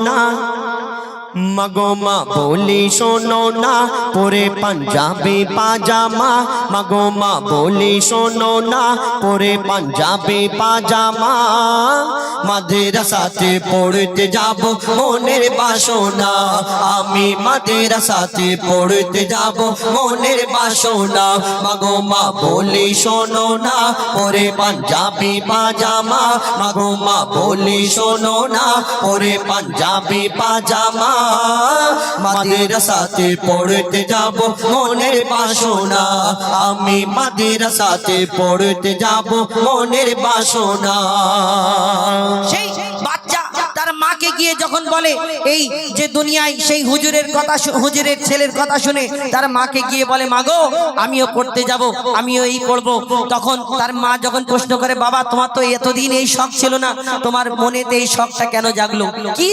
না মাগো মা বলি শোনো না পরে পাঞ্জাবি পাজামা মাগো মা বলি শোনো না পরে পাঞ্জাবি পাজামা মাদ্রাসাতে পড়তে যাব মনের বাসনা আমি মাদ্রাসাতে পড়তে যাব মনের বাসনা মাগো মা বলি শোনো না পরে পাঞ্জাবি পাজামা মাগো মা বলি শোনো না পরে পাঞ্জাবি পাজামা মাদ্রাসাতে পড়তে যাব মনের বাসনা আমি মাদ্রাসাতে পড়তে যাব মনের বাসনা। সেই বাচ্চা তার মাকে গিয়ে যখন বলে এই যে দুনিয়ায় সেই হুজুরের কথা হুজুরের ছেলের কথা শুনে তার মাকে গিয়ে বলে মাগো আমিও পড়তে যাব আমিও এই করব, তখন তার মা যখন প্রশ্ন করে বাবা তোমার তো এতদিন এই শখ ছিল না তোমার মনেতে এই শখটা কেন জাগলো কি